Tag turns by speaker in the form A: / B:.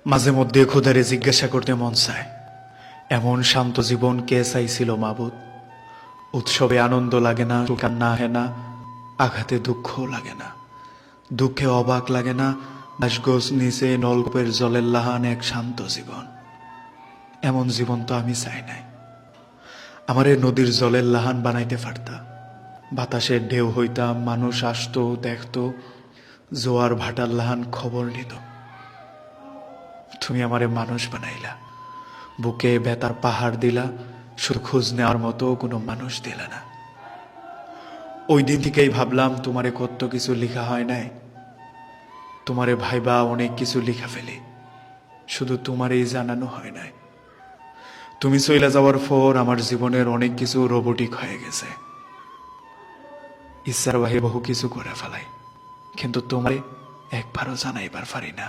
A: মাঝে মধ্যে খোদারে জিজ্ঞাসা করতে মন চায়, এমন শান্ত জীবন কে চাইছিল মাবুদ? উৎসবে আনন্দ লাগে না, কান্না আহে না, আঘাতে দুঃখও লাগে না, দুঃখে অবাক লাগে না, বাঁশগোছ নিচে নলকূপের জলের লাহান এক শান্ত জীবন। এমন জীবন তো আমি চাই নাই। আমারে নদীর জলের লাহান বানাইতে পারতা, বাতাসের ঢেউ হইতাম, মানুষ আসতো দেখতো, জোয়ার ভাটার লাহান খবর নিত। তুমি আমারে মানুষ বানাইলা, বুকে বেতার পাহাড় দিলা, শুধু খোঁজ নেওয়ার মতো কোনো মানুষ দিলা না। ওই দিন থেকেই ভাবলাম তোমারে কত কিছু লিখা হয় নাই, তোমারে ভাইবা অনেক কিছু লিখা ফেলি, শুধু তোমারই জানানো হয় নাই। তুমি চইলা যাওয়ার পর আমার জীবনের অনেক কিছু রোবোটিক হয়ে গেছে। ইচ্ছার বাহিরে বহু কিছু করে ফেলাই, কিন্তু তোমারে একবারও জানাইবার পারি না।